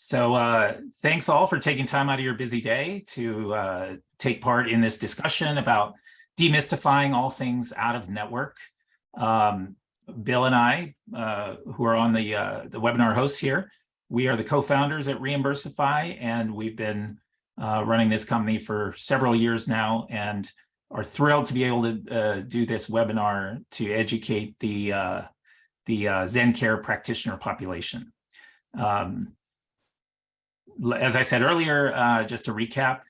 Thanks all for taking time out of your busy day to take part in this discussion about demystifying all things out of network. Bill and I, who are on the webinar hosts here, we are the co-founders at Reimbursify, and we've been running this company for several years now and are thrilled to be able to do this webinar to educate the Zencare practitioner population. As I said earlier, just to recap,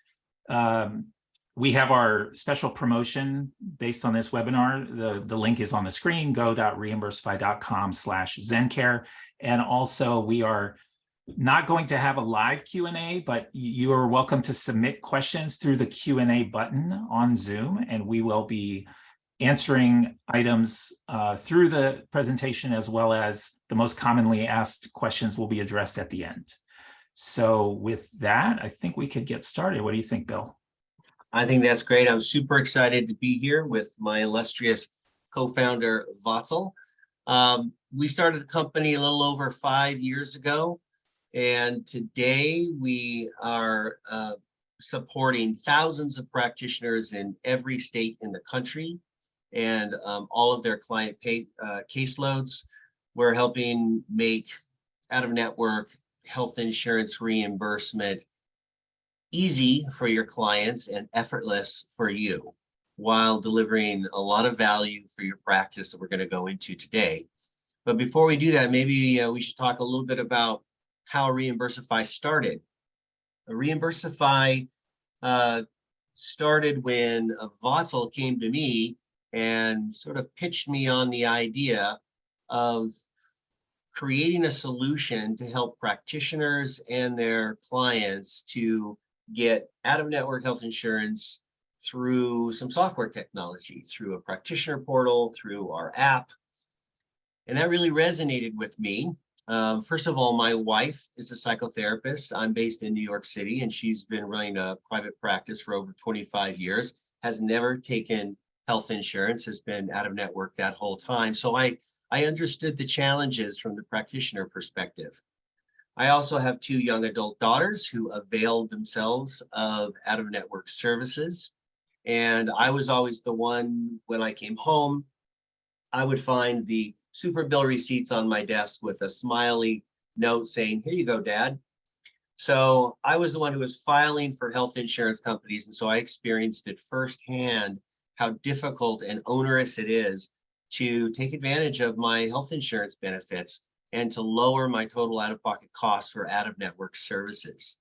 we have our special promotion based on this webinar. The link is on the screen, go.reimbursify.com/Zencare. And also we are not going to have a live Q&A, but you are welcome to submit questions through the Q&A button on Zoom, and we will be answering items through the presentation, as well as the most commonly asked questions will be addressed at the end. So with that, I think we could get started. What do you think, Bill? I think that's great. I'm super excited to be here with my illustrious co-founder, Vatsal. We started the company a little over 5 years ago, and today we are supporting thousands of practitioners in every state in the country and all of their client caseloads. We're helping make out-of-network health insurance reimbursement easy for your clients and effortless for you, while delivering a lot of value for your practice that we're going to go into today. But before we do that, maybe we should talk a little bit about how Reimbursify started. Reimbursify started when Vatsal came to me and sort of pitched me on the idea of creating a solution to help practitioners and their clients to get out-of-network health insurance through some software technology, through a practitioner portal, through our app. And that really resonated with me. First of all, my wife is a psychotherapist. I'm based in New York City, and she's been running a private practice for over 25 years, has never taken health insurance, has been out-of-network that whole time. So I understood the challenges from the practitioner perspective. I also have 2 young adult daughters who availed themselves of out-of-network services. And I was always the one, when I came home, I would find the super bill receipts on my desk with a smiley note saying, "Here you go, Dad." So I was the one who was filing for health insurance companies. And so I experienced it firsthand how difficult and onerous it is to take advantage of my health insurance benefits and to lower my total out-of-pocket costs for out-of-network services.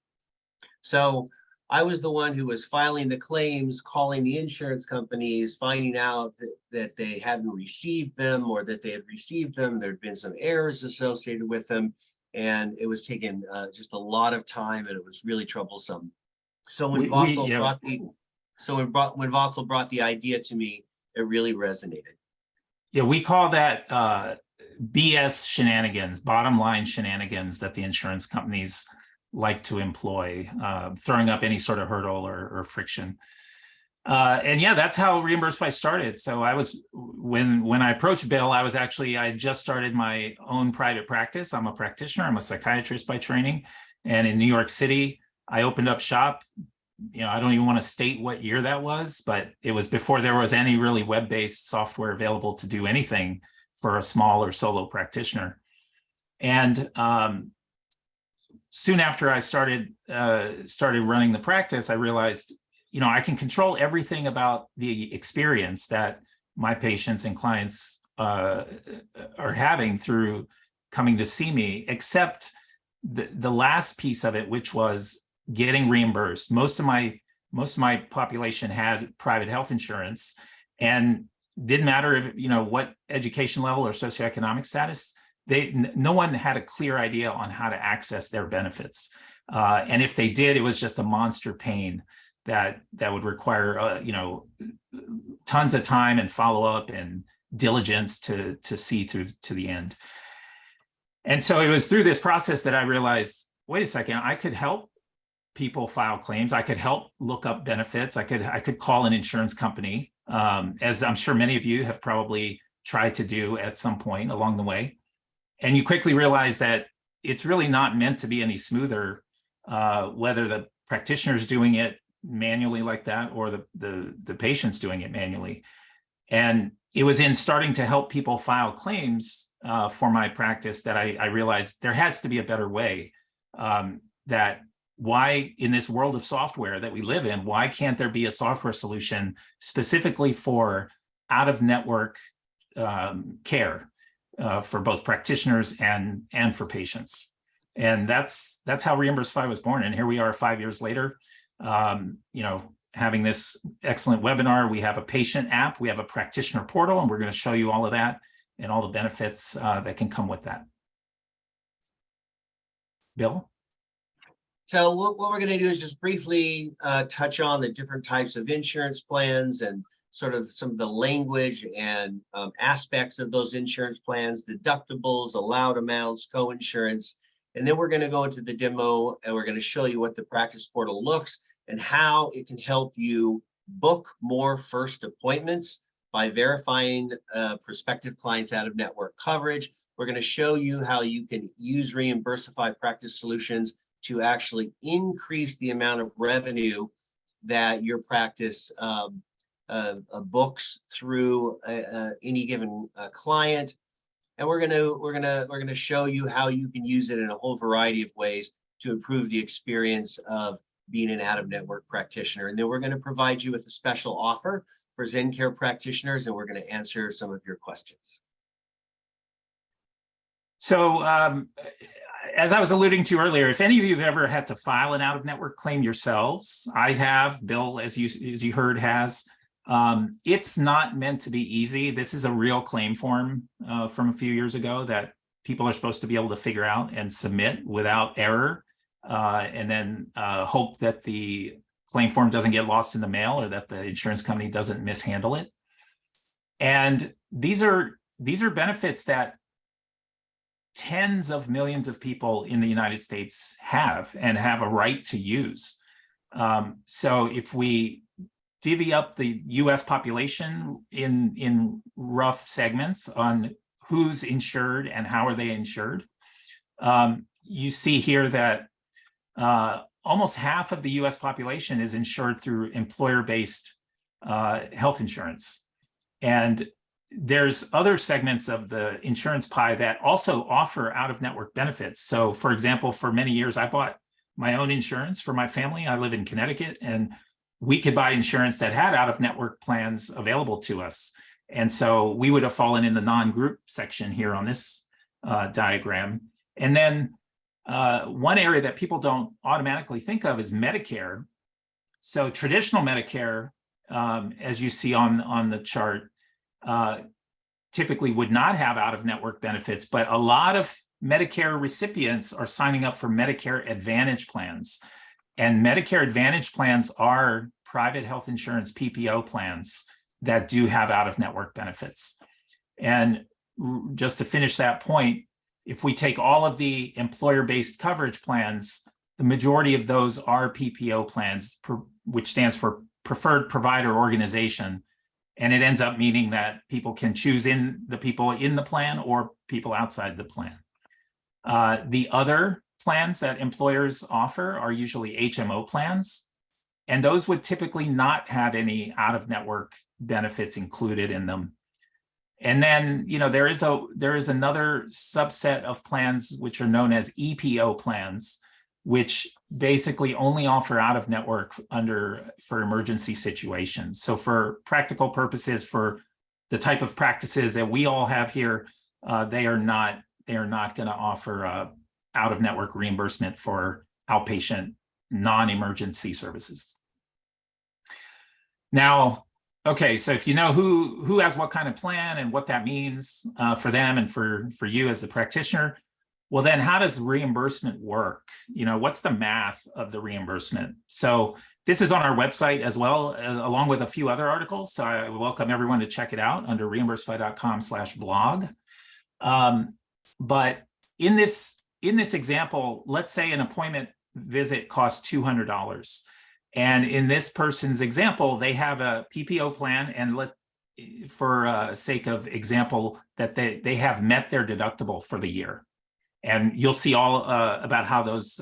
So I was the one who was filing the claims, calling the insurance companies, finding out that they hadn't received them, or that they had received them. There'd been some errors associated with them, and it was taking just a lot of time, and it was really troublesome. So when Vatsal brought the idea to me, it really resonated. Yeah, we call that BS shenanigans, bottom line shenanigans that the insurance companies like to employ, throwing up any sort of hurdle or friction. And yeah, that's how Reimbursify started. So I was, when I approached Bill, I had just started my own private practice. I'm a practitioner, I'm a psychiatrist by training. And in New York City, I opened up shop. You know, I don't even want to state what year that was, but it was before there was any really web-based software available to do anything for a small or solo practitioner. And soon after I started running the practice, I realized, you know, I can control everything about the experience that my patients and clients are having through coming to see me, except the last piece of it, which was getting reimbursed. Most of my population had private health insurance, and didn't matter if, you know, what education level or socioeconomic status. No one had a clear idea on how to access their benefits, and if they did, it was just a monster pain that would require you know, tons of time and follow up and diligence to see through to the end. And so it was through this process that I realized, wait a second, I could help people file claims. I could help look up benefits. I could call an insurance company, as I'm sure many of you have probably tried to do at some point along the way. And you quickly realize that it's really not meant to be any smoother, whether the practitioner's doing it manually like that or the patient's doing it manually. And it was in starting to help people file claims for my practice that I realized there has to be a better way. That why, in this world of software that we live in, why can't there be a software solution specifically for out-of-network care for both practitioners and for patients? And that's how Reimbursify was born. And here we are 5 years later, having this excellent webinar. We have a patient app, we have a practitioner portal, and we're going to show you all of that and all the benefits that can come with that. Bill? So what we're going to do is just briefly touch on the different types of insurance plans and sort of some of the language and aspects of those insurance plans, deductibles, allowed amounts, co-insurance. And then we're going to go into the demo and we're going to show you what the practice portal looks and how it can help you book more first appointments by verifying prospective clients out of network coverage. We're going to show you how you can use Reimbursify Practice Solutions to actually increase the amount of revenue that your practice books through any given client. And we're gonna show you how you can use it in a whole variety of ways to improve the experience of being an out-of-network practitioner. And then we're going to provide you with a special offer for Zencare practitioners, and we're going to answer some of your questions. So as I was alluding to earlier, if any of you have ever had to file an out-of-network claim yourselves, I have. Bill, as you heard, has. It's not meant to be easy. This is a real claim form from a few years ago that people are supposed to be able to figure out and submit without error, and then hope that the claim form doesn't get lost in the mail or that the insurance company doesn't mishandle it. And these are benefits that tens of millions of people in the United States have and have a right to use. So if we divvy up the US population in rough segments on who's insured and how are they insured, you see here that almost half of the US population is insured through employer-based health insurance. And there's other segments of the insurance pie that also offer out-of-network benefits. So for example, for many years, I bought my own insurance for my family. I live in Connecticut, and we could buy insurance that had out-of-network plans available to us. And so we would have fallen in the non-group section here on this diagram. And then one area that people don't automatically think of is Medicare. So traditional Medicare, as you see on the chart, typically would not have out-of-network benefits, but a lot of Medicare recipients are signing up for Medicare Advantage plans. And Medicare Advantage plans are private health insurance PPO plans that do have out-of-network benefits. And just to finish that point, if we take all of the employer-based coverage plans, the majority of those are PPO plans, which stands for Preferred Provider Organization. And it ends up meaning that people can choose the people in the plan or people outside the plan. The other plans that employers offer are usually HMO plans, and those would typically not have any out-of-network benefits included in them. And then, there is another subset of plans which are known as EPO plans, which basically only offer out-of-network for emergency situations. So for practical purposes, for the type of practices that we all have here, they are not going to offer out-of-network reimbursement for outpatient non-emergency services. Now, okay, so if you know who has what kind of plan and what that means for them and for you as the practitioner, well, then how does reimbursement work? What's the math of the reimbursement? So this is on our website as well, along with a few other articles. So I welcome everyone to check it out under reimbursify.com/blog. But in this example, let's say an appointment visit costs $200. And in this person's example, they have a PPO plan, and for sake of example, that they have met their deductible for the year. And you'll see all about how those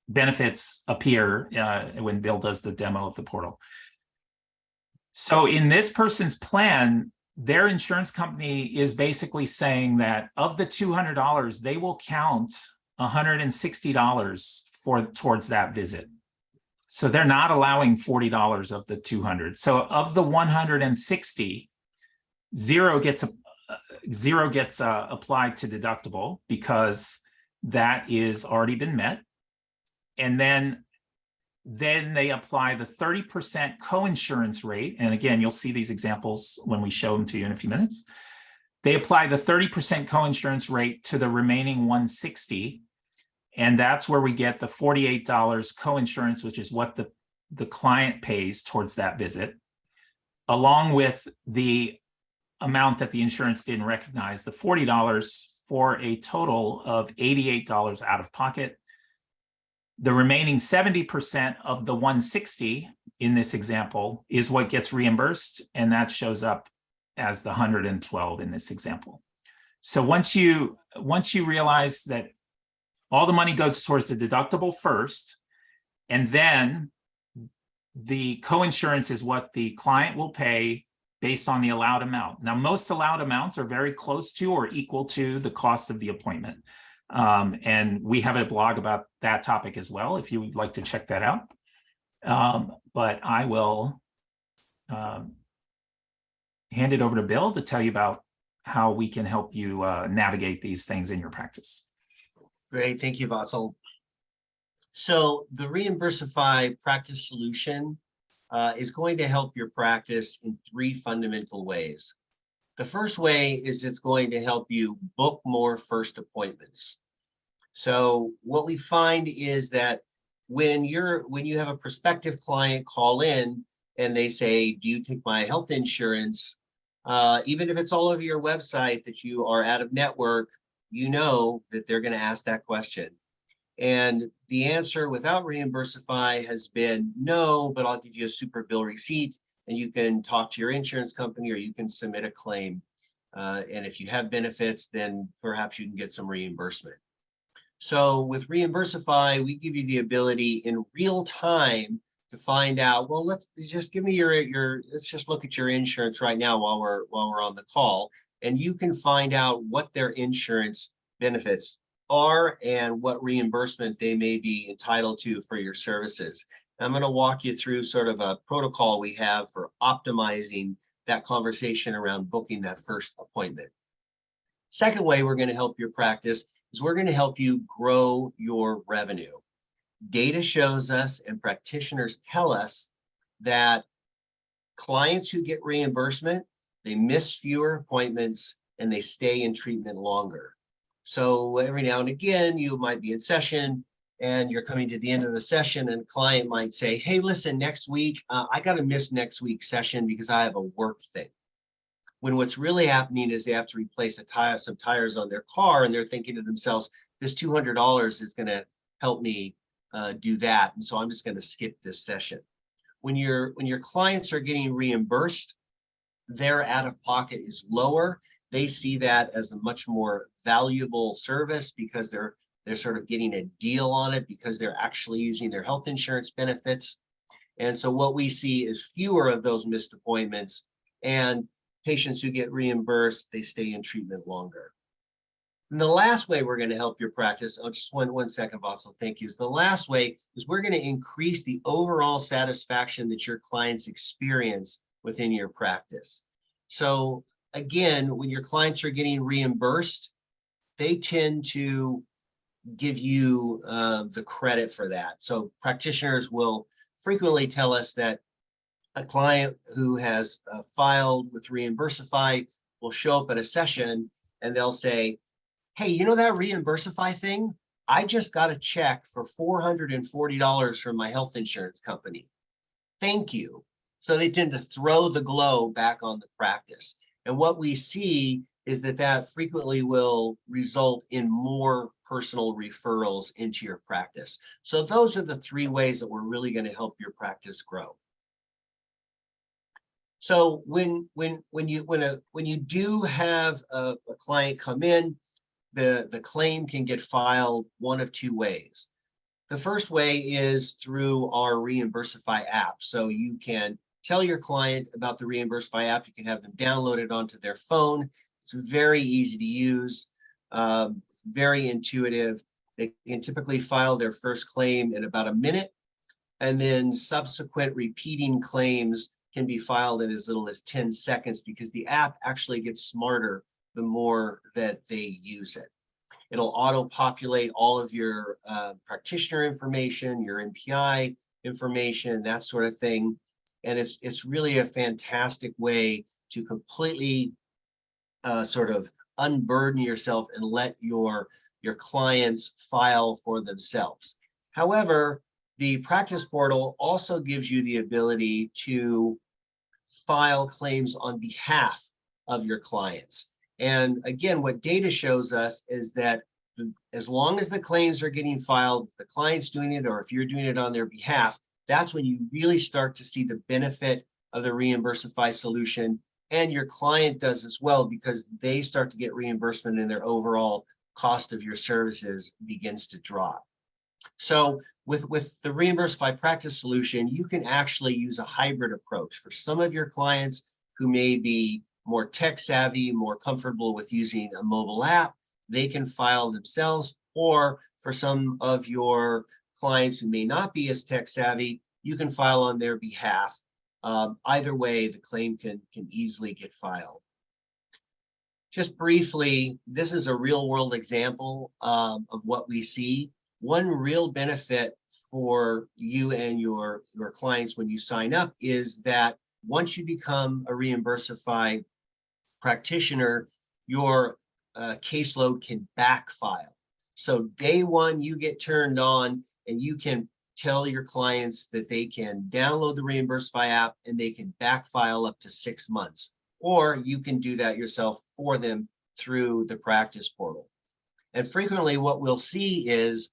benefits appear when Bill does the demo of the portal. So in this person's plan, their insurance company is basically saying that of the $200, they will count $160 towards that visit. So they're not allowing $40 of the 200. So of the 160, zero gets applied to deductible because that is already been met. And then they apply the 30% coinsurance rate. And again, you'll see these examples when we show them to you in a few minutes. They apply the 30% coinsurance rate to the remaining 160. And that's where we get the $48 coinsurance, which is what the client pays towards that visit, along with the amount that the insurance didn't recognize, the $40, for a total of $88 out of pocket. The remaining 70% of the 160 in this example is what gets reimbursed, and that shows up as the 112 in this example. So once you realize that all the money goes towards the deductible first, and then the coinsurance is what the client will pay based on the allowed amount. Now, most allowed amounts are very close to or equal to the cost of the appointment. And we have a blog about that topic as well, if you would like to check that out. But I will hand it over to Bill to tell you about how we can help you navigate these things in your practice. Great, thank you, Vatsal. So the Reimbursify practice solution is going to help your practice in 3 fundamental ways. The first way is it's going to help you book more first appointments. So what we find is that when you have a prospective client call in and they say, do you take my health insurance? Even if it's all over your website that you are out of network, you know that they're going to ask that question. And the answer without Reimbursify has been no, but I'll give you a super bill receipt and you can talk to your insurance company or you can submit a claim. And if you have benefits, then perhaps you can get some reimbursement. So with Reimbursify, we give you the ability in real time to find out, well, let's just give me let's just look at your insurance right now while we're on the call, and you can find out what their insurance benefits are and what reimbursement they may be entitled to for your services. I'm going to walk you through sort of a protocol we have for optimizing that conversation around booking that first appointment. Second way we're going to help your practice is we're going to help you grow your revenue. Data shows us and practitioners tell us that clients who get reimbursement, they miss fewer appointments and they stay in treatment longer. So every now and again, you might be in session and you're coming to the end of the session and a client might say, hey, listen, next week, I got to miss next week's session because I have a work thing. When what's really happening is they have to replace some tires on their car and they're thinking to themselves, this $200 is going to help me do that. And so I'm just going to skip this session. When your clients are getting reimbursed, their out-of-pocket is lower. They see that as a much more valuable service because they're sort of getting a deal on it because they're actually using their health insurance benefits. And so what we see is fewer of those missed appointments, and patients who get reimbursed, they stay in treatment longer. And the last way we're going to help your practice, just one second, Vatsal, thank you. Is the last way is we're going to increase the overall satisfaction that your clients experience within your practice. So again, when your clients are getting reimbursed, they tend to give you the credit for that. So practitioners will frequently tell us that a client who has filed with Reimbursify will show up at a session and they'll say, hey, you know that Reimbursify thing? I just got a check for $440 from my health insurance company. Thank you. So they tend to throw the glow back on the practice. And what we see is that frequently will result in more personal referrals into your practice. So those are the 3 ways that we're really going to help your practice grow. So when you do have a client come in, the claim can get filed one of two ways. The first way is through our Reimbursify app. So you can tell your client about the Reimbursify app. You can have them download it onto their phone. It's very easy to use, very intuitive. They can typically file their first claim in about a minute, and then subsequent repeating claims can be filed in as little as 10 seconds because the app actually gets smarter the more that they use it. It'll auto-populate all of your practitioner information, your MPI information, that sort of thing. And it's really a fantastic way to completely sort of unburden yourself and let your clients file for themselves. However, the practice portal also gives you the ability to file claims on behalf of your clients. And again, what data shows us is that as long as the claims are getting filed, the client's doing it, or if you're doing it on their behalf, that's when you really start to see the benefit of the Reimbursify solution. And your client does as well, because they start to get reimbursement and their overall cost of your services begins to drop. So with the Reimbursify practice solution, you can actually use a hybrid approach. For some of your clients who may be more tech savvy, more comfortable with using a mobile app, they can file themselves. Or for some of your clients who may not be as tech savvy, you can file on their behalf. Either way, the claim can easily get filed. Just briefly, this is a real world example of what we see. One real benefit for you and your clients when you sign up is that once you become a Reimbursify practitioner, your caseload can backfile. So day one, you get turned on and you can tell your clients that they can download the Reimbursify app and they can backfile up to 6 months. Or you can do that yourself for them through the practice portal. And frequently what we'll see is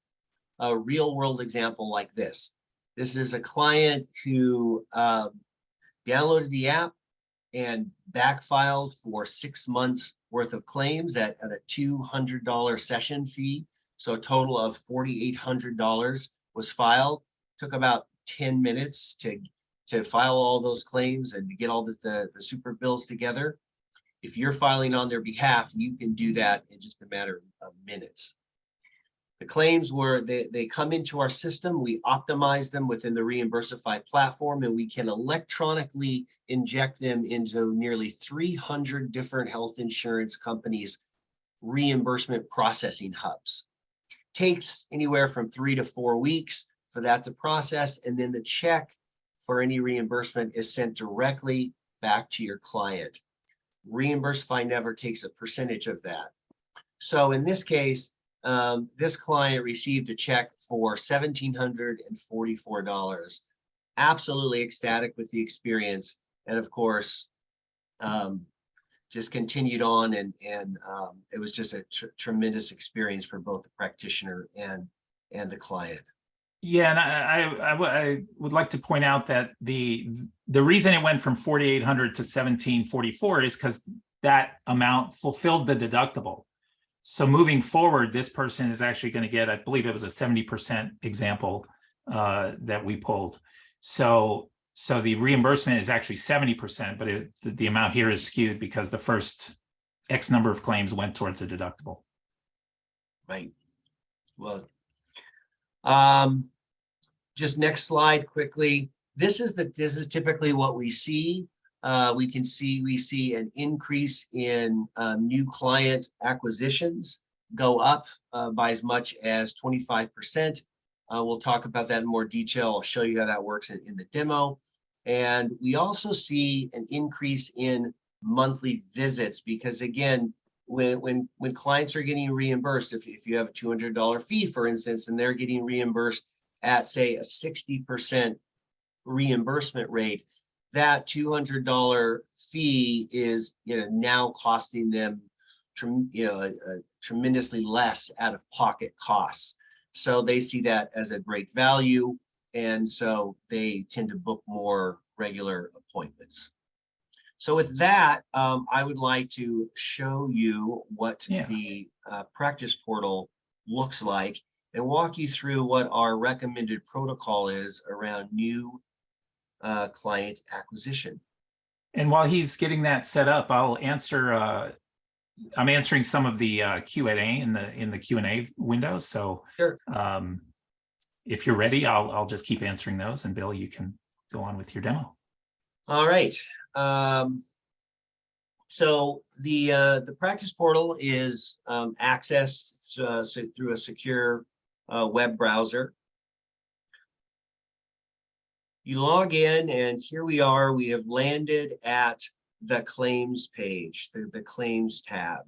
a real world example like this. This is a client who downloaded the app and backfiled for 6 months worth of claims at a $200 session fee. So a total of $4,800 was filed. Took about 10 minutes to file all those claims and to get all the super bills together. If you're filing on their behalf, you can do that in just a matter of minutes. The claims they come into our system, we optimize them within the Reimbursify platform, and we can electronically inject them into nearly 300 different health insurance companies' reimbursement processing hubs. Takes anywhere from 3 to 4 weeks for that to process, and then the check for any reimbursement is sent directly back to your client. Reimbursify never takes a percentage of that. So in this case, this client received a check for $1,744. Absolutely ecstatic with the experience, and of course, just continued on, and it was just a tremendous experience for both the practitioner and the client. Yeah, and I would like to point out that the reason it went from 4,800 to 1,744 is because that amount fulfilled the deductible. So moving forward, this person is actually going to get, I believe it was a 70% example that we pulled. So the reimbursement is actually 70%, but the amount here is skewed because the first X number of claims went towards the deductible. Right. Well, just next slide quickly. This is typically what we see. We see an increase in new client acquisitions go up by as much as 25%. We'll talk about that in more detail. I'll show you how that works in the demo. And we also see an increase in monthly visits because, again, when clients are getting reimbursed, if you have a $200 fee, for instance, and they're getting reimbursed at, say, a 60% reimbursement rate, that $200 fee is now costing them tremendously less out of pocket costs. So they see that as a great value, and so they tend to book more regular appointments. So with that, I would like to show you what Yeah. the practice portal looks like and walk you through what our recommended protocol is around new client acquisition. And while he's getting that set up, I'll answer. I'm answering some of the Q&A in the Q&A window. So Sure. if you're ready, I'll just keep answering those, and Bill, you can go on with your demo. All right. So the practice portal is accessed through a secure web browser. You log in, and here we are. We have landed at the claims page, the claims tab.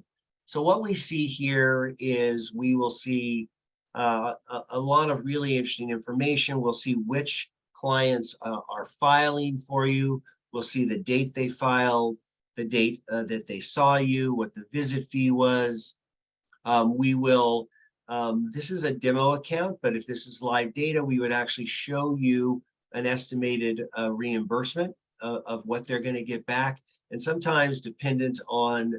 So what we see here is we will see a lot of really interesting information. We'll see which clients are filing for you. We'll see the date they filed, the date that they saw you, what the visit fee was. This is a demo account, but if this is live data, we would actually show you an estimated reimbursement of what they're going to get back. And sometimes, dependent on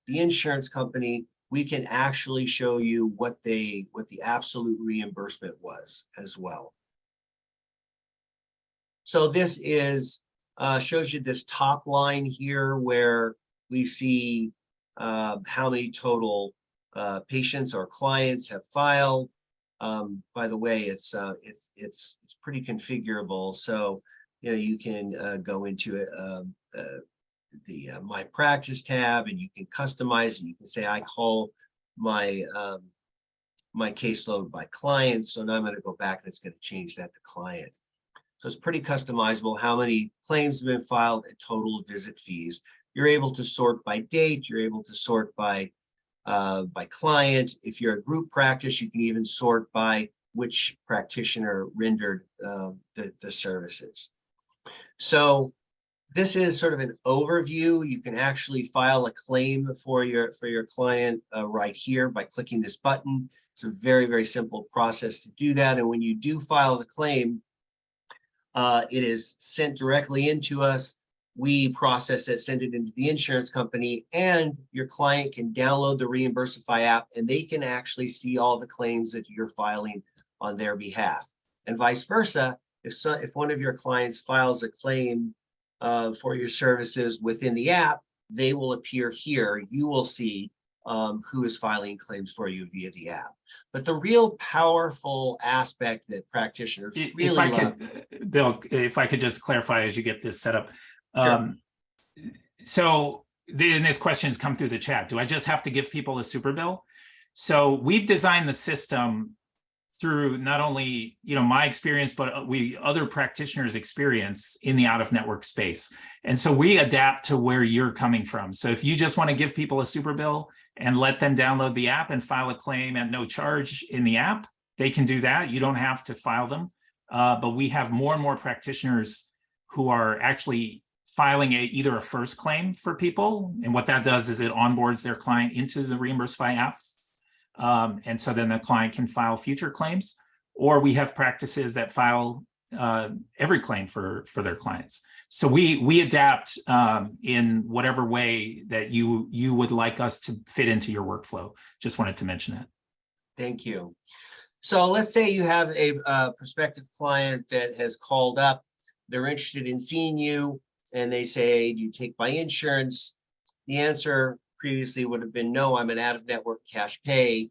the insurance company, we can actually show you what the absolute reimbursement was as well. So this is shows you this top line here where we see how many total patients or clients have filed. By the way, it's pretty configurable. So you can go into it, the My Practice tab, and you can customize it. You can say, I call my my caseload by client. So now I'm going to go back and it's going to change that to client. So it's pretty customizable how many claims have been filed and total visit fees. You're able to sort by date. You're able to sort by client. If you're a group practice, you can even sort by which practitioner rendered the services. So this is sort of an overview. You can actually file a claim for your client right here by clicking this button. It's a very, very simple process to do that. And when you do file the claim, it is sent directly into us. We process it, send it into the insurance company, and your client can download the Reimbursify app, and they can actually see all the claims that you're filing on their behalf. And vice versa, if one of your clients files a claim for your services within the app, they will appear here. You will see who is filing claims for you via the app. But the real powerful aspect that practitioners really love. Bill, if I could just clarify as you get this set up. Sure. So this question has come through the chat. Do I just have to give people a super bill? So we've designed the system through not only my experience, but other practitioners' experience in the out-of-network space. And so we adapt to where you're coming from. So if you just want to give people a super bill and let them download the app and file a claim at no charge in the app, they can do that. You don't have to file them. But we have more and more practitioners who are actually filing either a first claim for people. And what that does is it onboards their client into the Reimbursify app. And so then the client can file future claims, or we have practices that file every claim for their clients. So we adapt in whatever way that you would like us to fit into your workflow. Just wanted to mention that. Thank you. So let's say you have a prospective client that has called up. They're interested in seeing you, and they say, do you take my insurance? The answer previously would have been, no, I'm an out-of-network cash pay.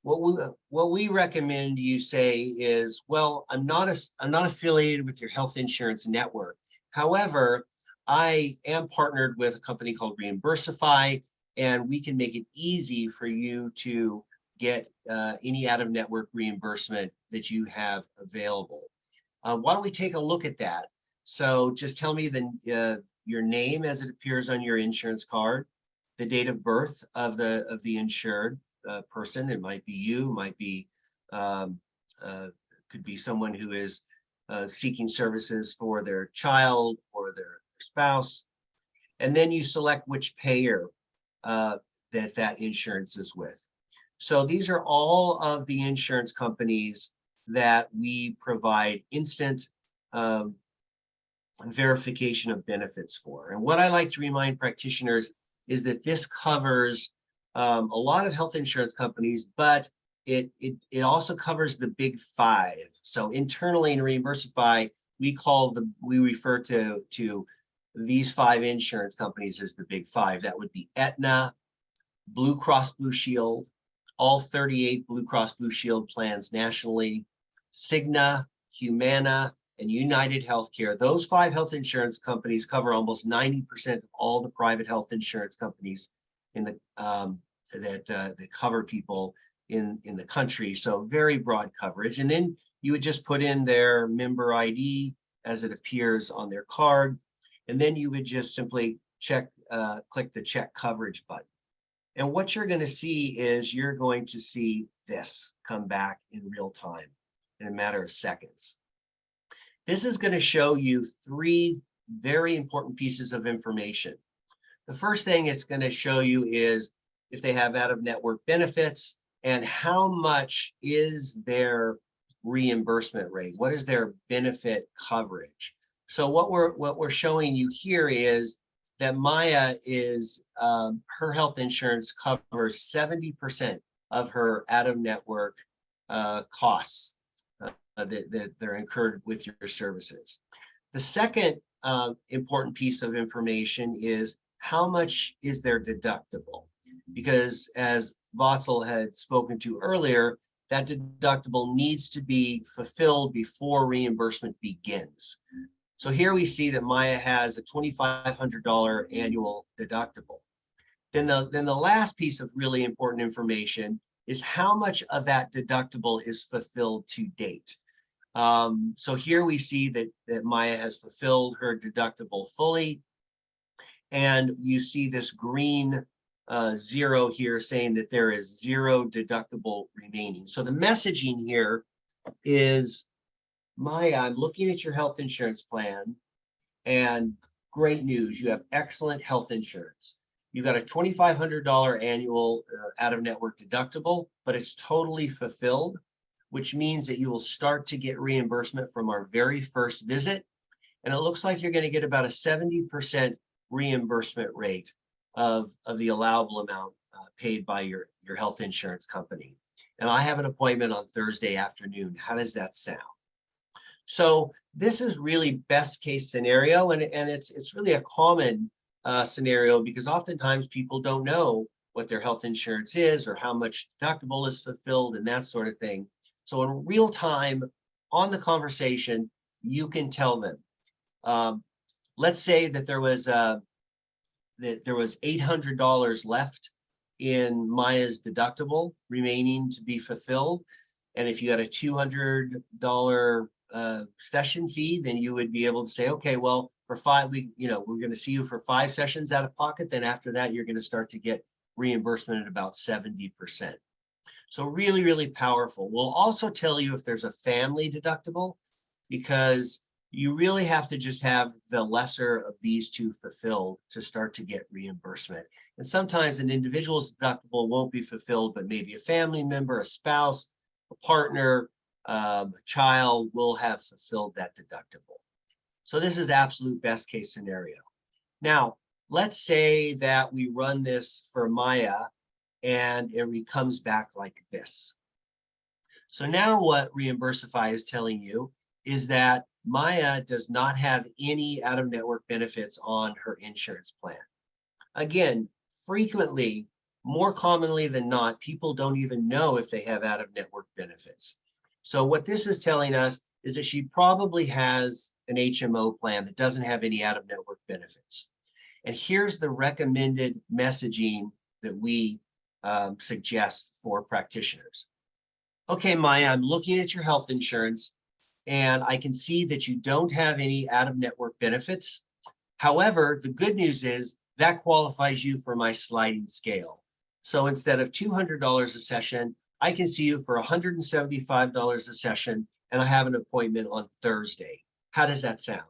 What we recommend you say is, well, I'm not affiliated with your health insurance network. However, I am partnered with a company called Reimbursify, and we can make it easy for you to get any out-of-network reimbursement that you have available. Why don't we take a look at that? So just tell me your name as it appears on your insurance card, the date of birth of the insured person. It might be you, might be could be someone who is seeking services for their child or their spouse, and then you select which payer that insurance is with. So these are all of the insurance companies that we provide instant verification of benefits for. And what I like to remind practitioners is that this covers a lot of health insurance companies, but it also covers the big five. So internally in Reimbursify, we refer to these five insurance companies as the big five. That would be Aetna, Blue Cross Blue Shield, all 38 Blue Cross Blue Shield plans nationally, Cigna, Humana, and United Healthcare. Those five health insurance companies cover almost 90% of all the private health insurance companies in the that cover people in the country. So very broad coverage. And then you would just put in their member ID as it appears on their card. And then you would just simply click the check coverage button. And what you're going to see is you're going to see this come back in real time in a matter of seconds. This is going to show you three very important pieces of information. The first thing it's going to show you is if they have out-of-network benefits and how much is their reimbursement rate. What is their benefit coverage? So what we're showing you here is that Maya is her health insurance covers 70% of her out-of-network costs that they're incurred with your services. The second important piece of information is how much is their deductible? Because as Vatsil had spoken to earlier, that deductible needs to be fulfilled before reimbursement begins. So here we see that Maya has a $2,500 annual deductible. Then the last piece of really important information is how much of that deductible is fulfilled to date. So here we see that Maya has fulfilled her deductible fully. And you see this green zero here saying that there is zero deductible remaining. So the messaging here is, Maya, I'm looking at your health insurance plan and great news. You have excellent health insurance. You got a $2,500 annual out-of-network deductible, but it's totally fulfilled, which means that you will start to get reimbursement from our very first visit. And it looks like you're going to get about a 70% reimbursement rate of the allowable amount paid by your health insurance company. And I have an appointment on Thursday afternoon. How does that sound? So this is really best case scenario, and it's really a common scenario because oftentimes people don't know what their health insurance is or how much deductible is fulfilled and that sort of thing. So in real time on the conversation, you can tell them. Let's say that there was $800 left in Maya's deductible remaining to be fulfilled, and if you had a $200 session fee, then you would be able to say, okay, well, for five, we're going to see you for 5 sessions out of pocket. Then after that, you're going to start to get reimbursement at about 70%. So really, really powerful. We'll also tell you if there's a family deductible, because you really have to just have the lesser of these two fulfilled to start to get reimbursement. And sometimes an individual's deductible won't be fulfilled, but maybe a family member, a spouse, a partner, a child will have fulfilled that deductible. So this is absolute best case scenario. Now, let's say that we run this for Maya and it comes back like this. So now what Reimbursify is telling you is that Maya does not have any out-of-network benefits on her insurance plan. Again, frequently, more commonly than not, people don't even know if they have out-of-network benefits. So what this is telling us is that she probably has an HMO plan that doesn't have any out-of-network benefits. And here's the recommended messaging that we suggest for practitioners. Okay, Maya, I'm looking at your health insurance and I can see that you don't have any out-of-network benefits. However, the good news is that qualifies you for my sliding scale. So instead of $200 a session, I can see you for $175 a session, and I have an appointment on Thursday. How does that sound?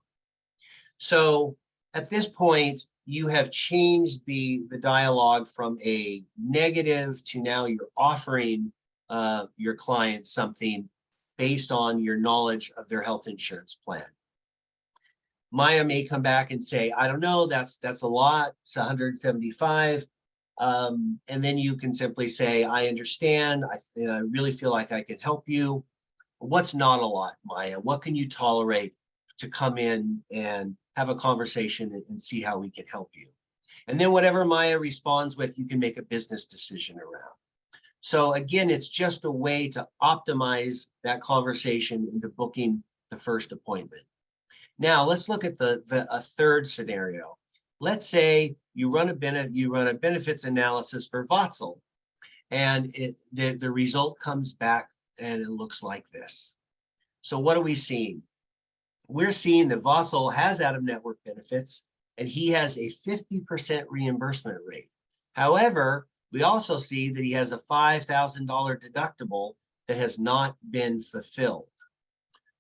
So at this point, you have changed the dialogue from a negative to now you're offering your client something based on your knowledge of their health insurance plan. Maya may come back and say, I don't know, that's a lot, it's 175. And then you can simply say, I understand, I really feel like I can help you. What's not a lot, Maya? What can you tolerate to come in and have a conversation and see how we can help you? And then whatever Maya responds with, you can make a business decision around. So again, it's just a way to optimize that conversation into booking the first appointment. Now let's look at a third scenario. Let's say you run a benefits analysis for Voxel, and the result comes back and it looks like this. So what are we seeing? We're seeing that Voxel has out-of-network benefits, and he has a 50% reimbursement rate. However, we also see that he has a $5,000 deductible that has not been fulfilled.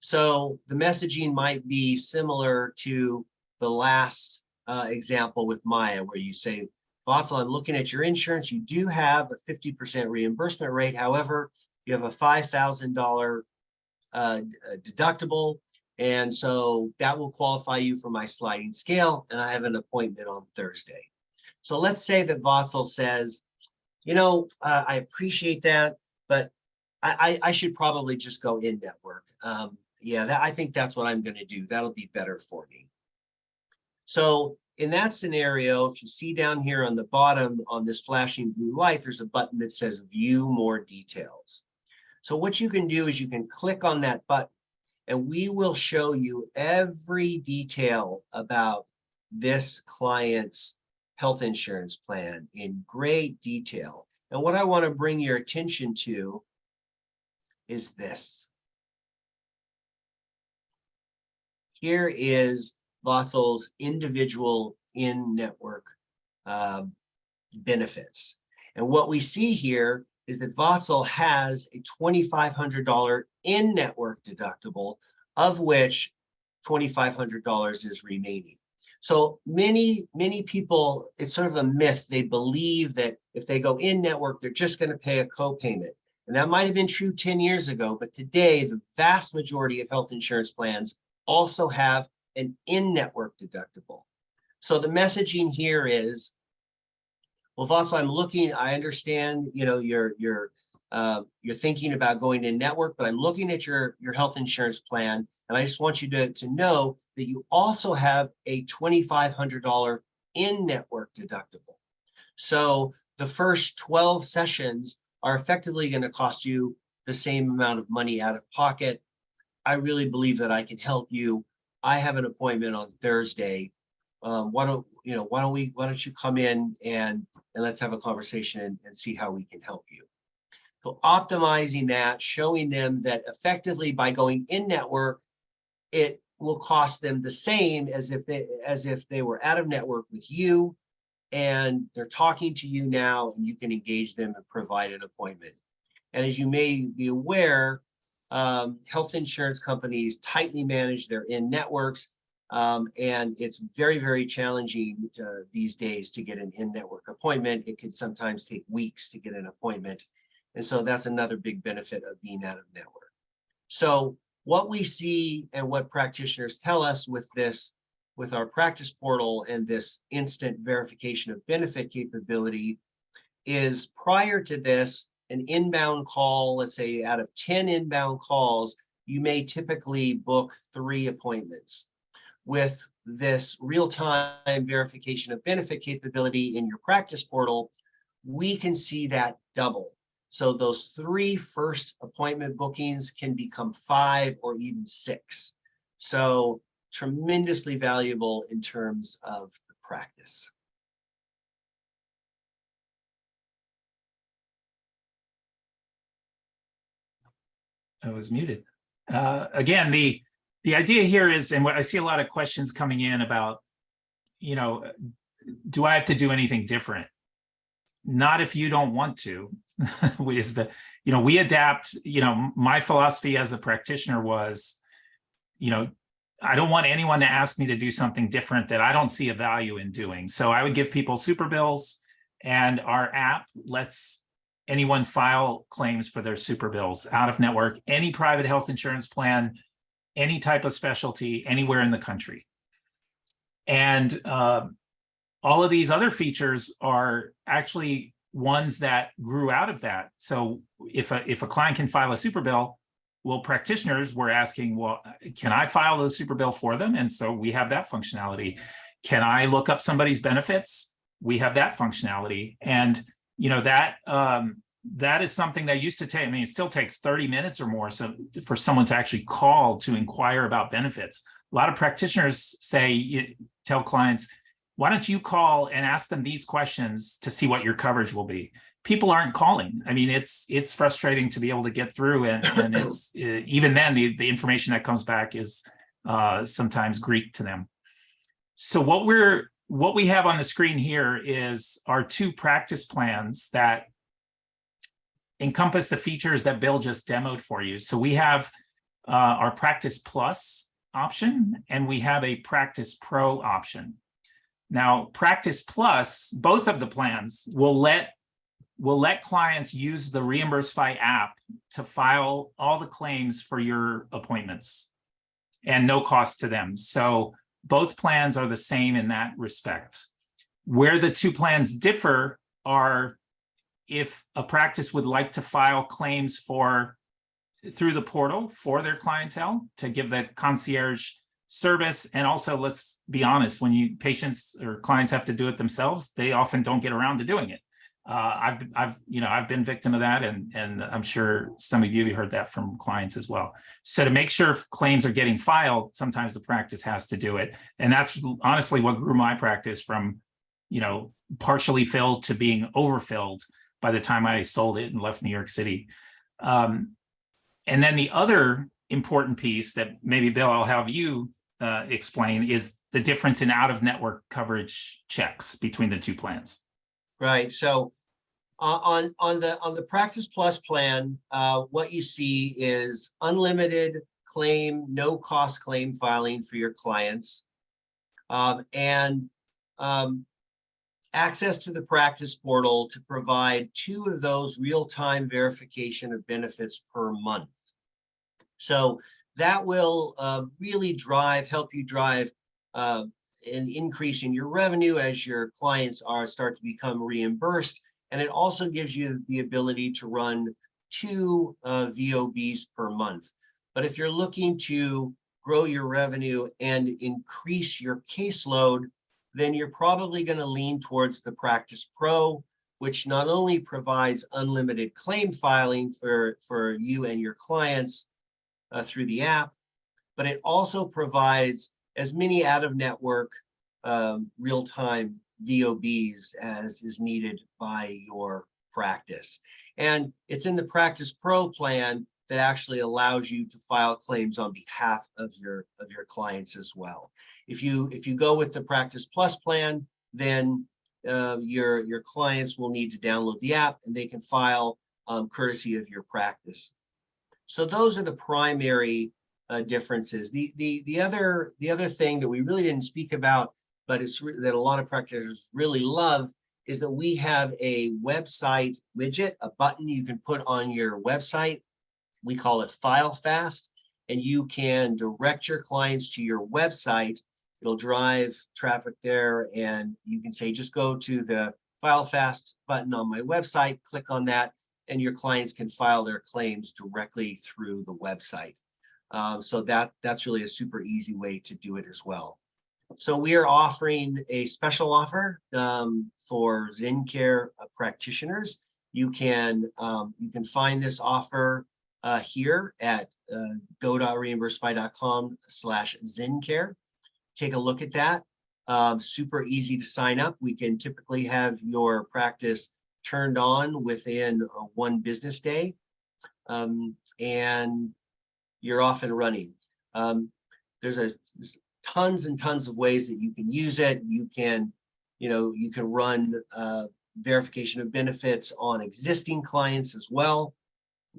So the messaging might be similar to the last example with Maya, where you say, Voxel, I'm looking at your insurance. You do have a 50% reimbursement rate. However, you have a $5,000 deductible. And so that will qualify you for my sliding scale. And I have an appointment on Thursday. So let's say that Voxel says, I appreciate that, but I should probably just go in network. I think that's what I'm going to do. That'll be better for me. So in that scenario, if you see down here on the bottom on this flashing blue light, there's a button that says view more details. So what you can do is you can click on that button, and we will show you every detail about this client's health insurance plan in great detail. And what I want to bring your attention to is this. Here is Voxel's individual in-network benefits. And what we see here is that Voxel has a $2,500 in-network deductible, of which $2,500 is remaining. So many people, it's sort of a myth. They believe that if they go in-network, they're just going to pay a copayment. And that might have been true 10 years ago, but today, the vast majority of health insurance plans also have an in-network deductible. So the messaging here is, well, Voxel, I understand, you're thinking about going in network, but I'm looking at your health insurance plan, and I just want you to know that you also have a $2,500 in-network deductible. So the first 12 sessions are effectively going to cost you the same amount of money out of pocket. I really believe that I can help you. I have an appointment on Thursday. Why don't you come in and let's have a conversation and see how we can help you. So optimizing that, showing them that effectively by going in network, it will cost them the same as if they were out of network with you, and they're talking to you now, and you can engage them and provide an appointment. And as you may be aware, health insurance companies tightly manage their in-networks, and it's very, very challenging these days to get an in-network appointment. It can sometimes take weeks to get an appointment. And so that's another big benefit of being out of network. So what we see and what practitioners tell us with our practice portal and this instant verification of benefit capability is, prior to this, an inbound call, let's say out of 10 inbound calls, you may typically book 3 appointments. With this real-time verification of benefit capability in your practice portal, we can see that double. So those 3 first appointment bookings can become 5 or even 6. So tremendously valuable in terms of the practice. I was muted. Again, the idea here is, and what I see a lot of questions coming in about, do I have to do anything different? Not if you don't want to. We adapt. My philosophy as a practitioner was, I don't want anyone to ask me to do something different that I don't see a value in doing. So I would give people super bills, and our app lets anyone file claims for their super bills out of network, any private health insurance plan, any type of specialty, anywhere in the country. And all of these other features are actually ones that grew out of that. So if a client can file a super bill, well, practitioners were asking, well, can I file the super bill for them? And so we have that functionality. Can I look up somebody's benefits? We have that functionality. And that is something that used to take, I mean, it still takes 30 minutes or more for someone to actually call to inquire about benefits. A lot of practitioners tell clients, why don't you call and ask them these questions to see what your coverage will be? People aren't calling. I mean, it's frustrating to be able to get through, and it's even then the information that comes back is sometimes Greek to them. So what we have on the screen here is our 2 practice plans that encompass the features that Bill just demoed for you. So we have our Practice Plus option, and we have a Practice Pro option. Now, Practice Plus, both of the plans will let clients use the Reimbursify app to file all the claims for your appointments and no cost to them. So both plans are the same in that respect. Where the 2 plans differ are if a practice would like to file claims through the portal for their clientele to give the concierge service. And also, let's be honest, when patients or clients have to do it themselves, they often don't get around to doing it. I've been victim of that, and I'm sure some of you have heard that from clients as well. So to make sure claims are getting filed, sometimes the practice has to do it. And that's honestly what grew my practice from, partially filled to being overfilled by the time I sold it and left New York City. And then the other important piece that maybe, Bill, I'll have you explain is the difference in out-of-network coverage checks between the 2 plans. Right. So on the Practice Plus plan, what you see is unlimited claim, no cost claim filing for your clients, and access to the practice portal to provide 2 of those real-time verification of benefits per month. So that will really help you drive an increase in your revenue as your clients start to become reimbursed. And it also gives you the ability to run 2 VOBs per month. But if you're looking to grow your revenue and increase your caseload, then you're probably going to lean towards the Practice Pro, which not only provides unlimited claim filing for you and your clients through the app, but it also provides as many out-of-network real-time VOBs as is needed by your practice. And it's in the Practice Pro plan that actually allows you to file claims on behalf of your clients as well. If you go with the Practice Plus plan, then your clients will need to download the app and they can file courtesy of your practice. So those are the primary differences. The other thing that we really didn't speak about, but that a lot of practitioners really love, is that we have a website widget, a button you can put on your website. We call it File Fast, and you can direct your clients to your website. It'll drive traffic there, and you can say, just go to the File Fast button on my website, click on that, and your clients can file their claims directly through the website. So that's really a super easy way to do it as well. So we are offering a special offer for Zencare practitioners. You can find this offer here at go.reimbursify.com/Zencare. Take a look at that. Super easy to sign up. We can typically have your practice turned on within 1 business day, and you're off and running. There's tons and tons of ways that you can use it. You can run verification of benefits on existing clients as well.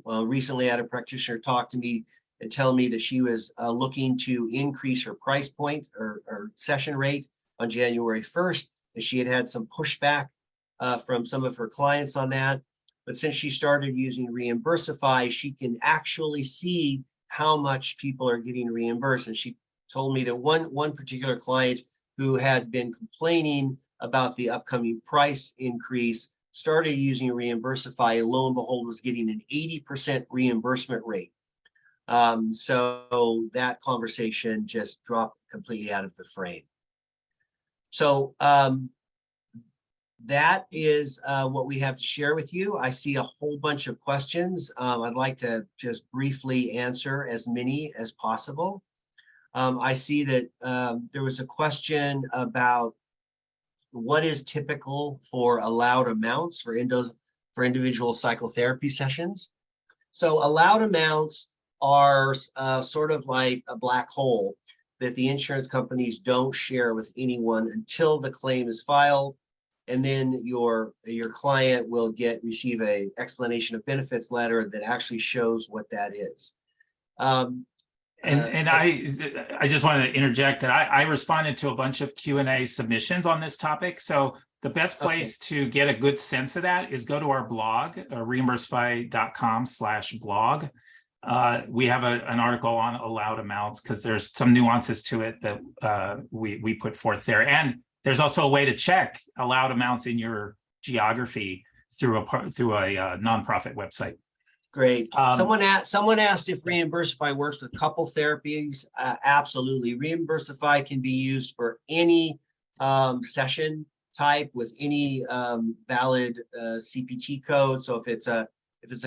Recently, I had a practitioner talk to me and tell me that she was looking to increase her price point or session rate on January 1st, and she had some pushback from some of her clients on that. But since she started using Reimbursify, she can actually see how much people are getting reimbursed. And she told me that one particular client who had been complaining about the upcoming price increase started using Reimbursify, and lo and behold, was getting an 80% reimbursement rate. So that conversation just dropped completely out of the frame. So that is what we have to share with you. I see a whole bunch of questions. I'd like to just briefly answer as many as possible. I see that there was a question about what is typical for allowed amounts for individual psychotherapy sessions. So allowed amounts are sort of like a black hole that the insurance companies don't share with anyone until the claim is filed. And then your client will receive a explanation of benefits letter that actually shows what that is. I just wanted to interject that I responded to a bunch of Q&A submissions on this topic. So the best place to get a good sense of that is go to our blog, reimbursify.com/blog. We have an article on allowed amounts because there's some nuances to it that we put forth there. And there's also a way to check allowed amounts in your geography through a nonprofit website. Great. Someone asked if Reimbursify works with couple therapies. Absolutely. Reimbursify can be used for any session type with any valid CPT code. So if it's a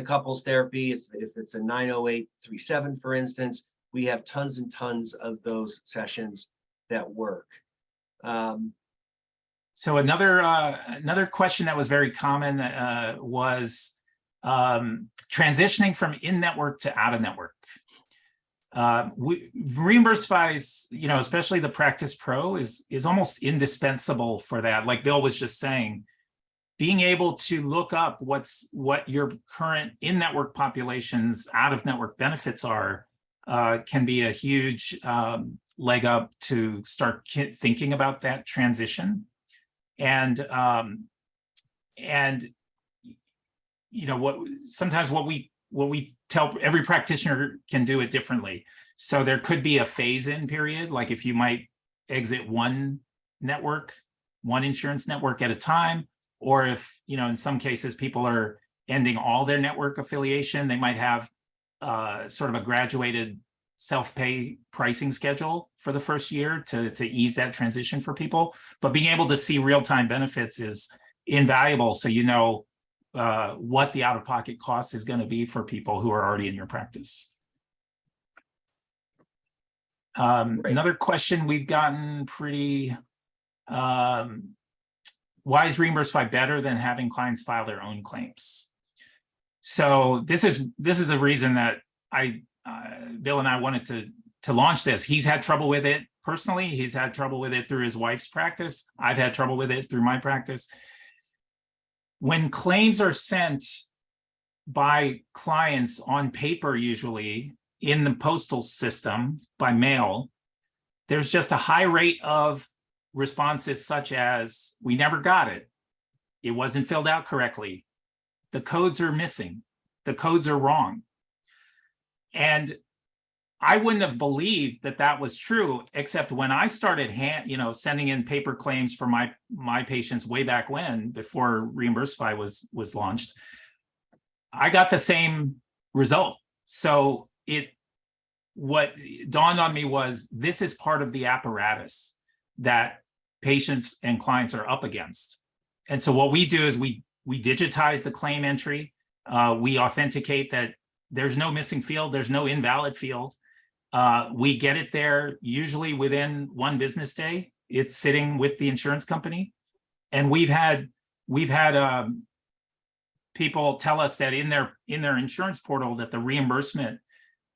couples therapy, if it's a 90837, for instance, we have tons and tons of those sessions that work. So another question that was very common was transitioning from in-network to out-of-network. Reimbursify's, especially the Practice Pro is almost indispensable for that. Like Bill was just saying, being able to look up what your current in-network population's out-of-network benefits are can be a huge leg up to start thinking about that transition. And sometimes what we tell every practitioner can do it differently. So there could be a phase-in period, like if you might exit one insurance network at a time, or if, in some cases people are ending all their network affiliation, they might have sort of a graduated self-pay pricing schedule for the first year to ease that transition for people. But being able to see real-time benefits is invaluable, so what the out-of-pocket cost is going to be for people who are already in your practice. Another question we've gotten pretty, why is Reimbursify better than having clients file their own claims? So this is the reason that Bill and I wanted to launch this. He's had trouble with it personally. He's had trouble with it through his wife's practice. I've had trouble with it through my practice. When claims are sent by clients on paper, usually in the postal system by mail, there's just a high rate of responses such as, we never got it. It wasn't filled out correctly. The codes are missing. The codes are wrong. And I wouldn't have believed that was true, except when I started sending in paper claims for my patients way back when, before Reimbursify was launched, I got the same result. So what dawned on me was, this is part of the apparatus that patients and clients are up against. And so what we do is we digitize the claim entry. We authenticate that there's no missing field, there's no invalid field. We get it there usually within one business day. It's sitting with the insurance company. And we've had people tell us that in their insurance portal that the reimbursement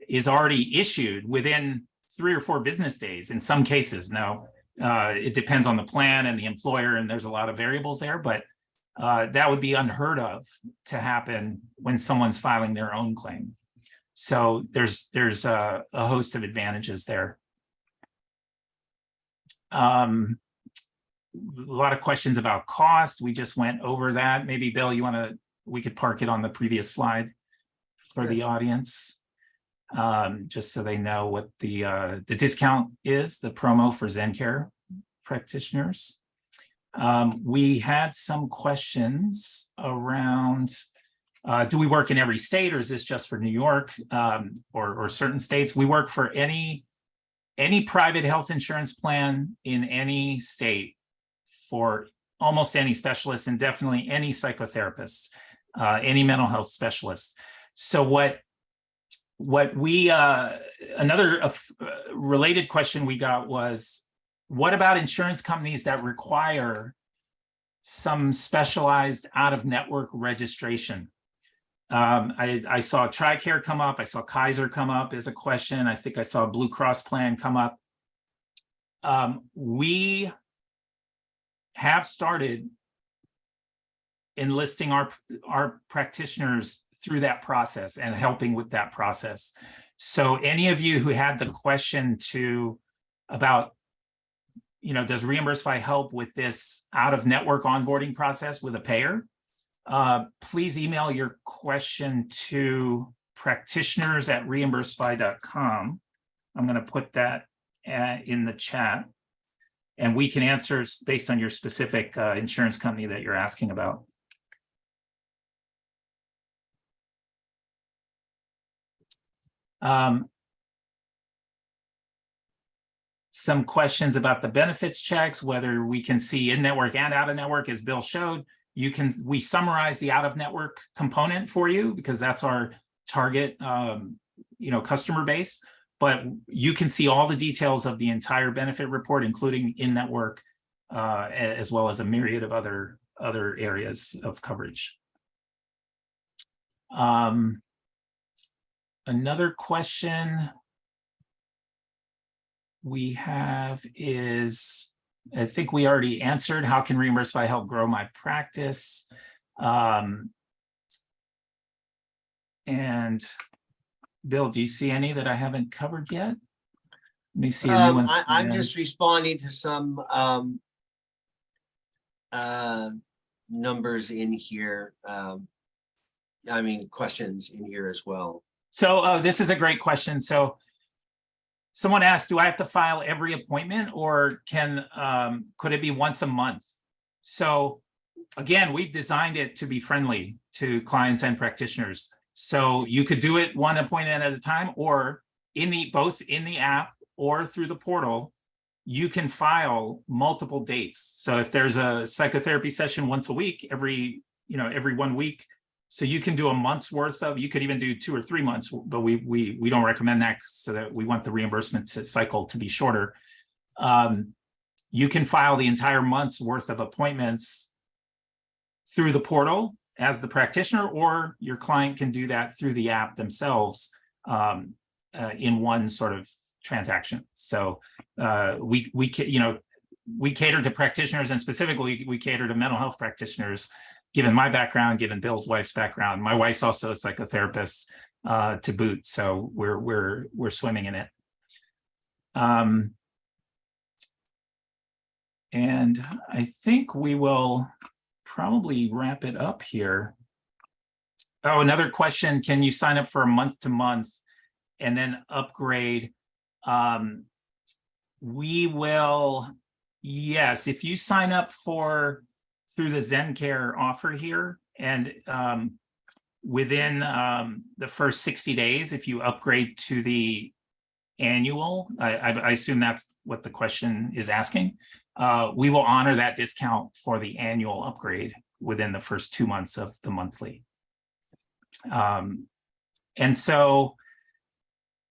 is already issued within 3 or 4 business days in some cases. Now, it depends on the plan and the employer, and there's a lot of variables there, but that would be unheard of to happen when someone's filing their own claim. So there's a host of advantages there. A lot of questions about cost. We just went over that. Maybe Bill, we could park it on the previous slide for the audience, just so they know what the discount is, the promo for Zencare practitioners. We had some questions around, do we work in every state, or is this just for New York, or certain states? We work for any private health insurance plan in any state for almost any specialist, and definitely any psychotherapist, any mental health specialist. So what we, another related question we got was, what about insurance companies that require some specialized out-of-network registration? I saw TRICARE come up. I saw Kaiser come up as a question. I think I saw a Blue Cross plan come up. We have started enlisting our practitioners through that process and helping with that process. So any of you who had the question about, does Reimbursify help with this out-of-network onboarding process with a payer? Please email your question to practitioners@reimbursify.com. I'm going to put that in the chat, and we can answer based on your specific insurance company that you're asking about. Some questions about the benefits checks, whether we can see in-network and out-of-network. As Bill showed, we summarize the out-of-network component for you because that's our target, customer base. But you can see all the details of the entire benefit report, including in-network, as well as a myriad of other areas of coverage. Another question we have is, I think we already answered, how can Reimbursify help grow my practice? And Bill, do you see any that I haven't covered yet? Let me see. I'm just responding to some numbers in here. Questions in here as well. So this is a great question. So someone asked, do I have to file every appointment, or could it be once a month? So again, we've designed it to be friendly to clients and practitioners. So you could do it one appointment at a time, or both in the app or through the portal, you can file multiple dates. So if there's a psychotherapy session once a week, every 1 week, so you can do a month's worth of, you could even do 2 or 3 months, but we don't recommend that, so that we want the reimbursement cycle to be shorter. You can file the entire month's worth of appointments through the portal as the practitioner, or your client can do that through the app themselves in one sort of transaction. So we cater to practitioners, and specifically we cater to mental health practitioners. Given my background, given Bill's wife's background, my wife's also a psychotherapist to boot, so we're swimming in it. And I think we will probably wrap it up here. Oh, another question: can you sign up for a month-to-month and then upgrade? We will. Yes, if you sign up through the Zencare offer here, and within the first 60 days, if you upgrade to the annual, I assume that's what the question is asking, we will honor that discount for the annual upgrade within the first 2 months of the monthly. And so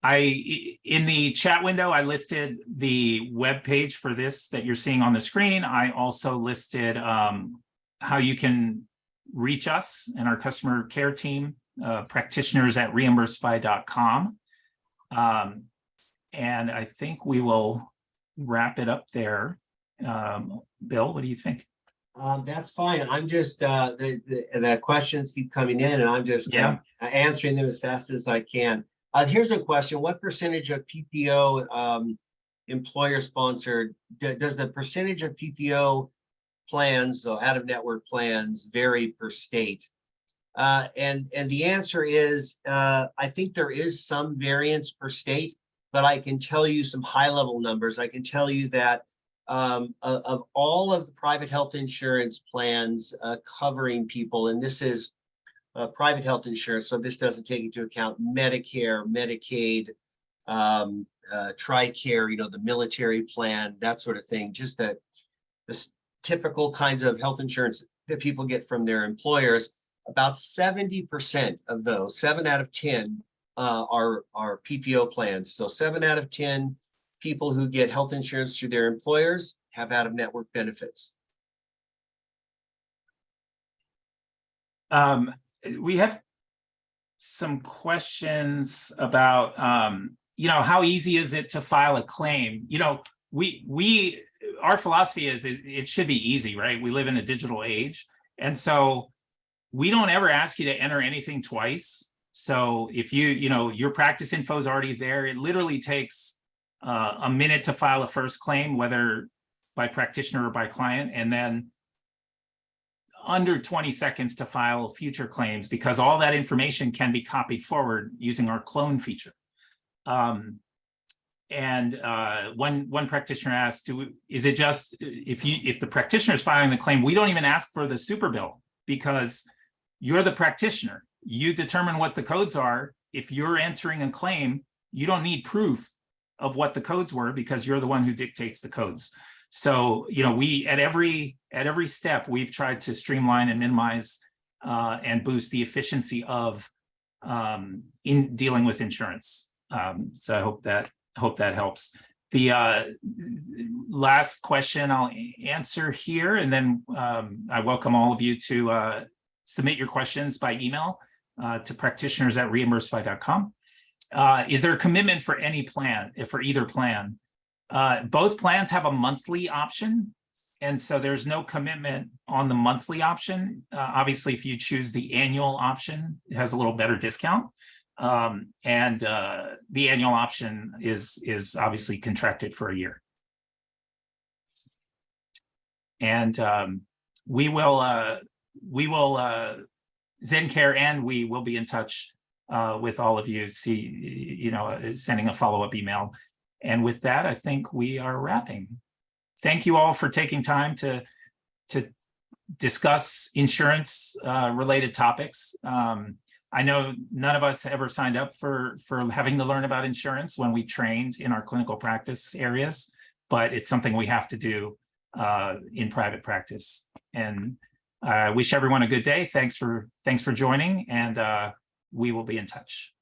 in the chat window, I listed the web page for this that you're seeing on the screen. I also listed how you can reach us and our customer care team, practitioners@reimbursify.com. And I think we will wrap it up there. Bill, what do you think? That's fine. I'm just the questions keep coming in, and I'm just answering them as fast as I can. Here's a question: what percentage of PPO employer sponsored, does the percentage of PPO plans, so out-of-network plans, vary per state? And the answer is, I think there is some variance per state, but I can tell you some high-level numbers. I can tell you that of all of the private health insurance plans covering people, and this is private health insurance, so this doesn't take into account Medicare, Medicaid, TRICARE, you know, the military plan, that sort of thing, just the typical kinds of health insurance that people get from their employers. About 70% of those, 7 out of 10, are PPO plans. So 7 out of 10 people who get health insurance through their employers have out-of-network benefits. We have some questions about, you know, how easy is it to file a claim? You know, our philosophy is it should be easy, right? We live in a digital age. And so we don't ever ask you to enter anything twice. So if you know, your practice info is already there, it literally takes a minute to file a first claim, whether by practitioner or by client, and then under 20 seconds to file future claims, because all that information can be copied forward using our clone feature. One practitioner asked, is it just if the practitioner is filing the claim, we don't even ask for the super bill, because you're the practitioner. You determine what the codes are. If you're entering a claim, you don't need proof of what the codes were, because you're the one who dictates the codes. So, you know, we at every step, we've tried to streamline and minimize and boost the efficiency of in dealing with insurance. So I hope that helps. The last question I'll answer here, and then I welcome all of you to submit your questions by email to practitioners@reimbursify.com. Is there a commitment for any plan, for either plan? Both plans have a monthly option, and so there's no commitment on the monthly option. Obviously, if you choose the annual option, it has a little better discount. And the annual option is obviously contracted for a year. And we will Zencare and we will be in touch with all of you, sending a follow-up email. And with that, I think we are wrapping. Thank you all for taking time to discuss insurance related topics. I know none of us ever signed up for having to learn about insurance when we trained in our clinical practice areas, but it's something we have to do in private practice. And I wish everyone a good day. Thanks for joining, and we will be in touch.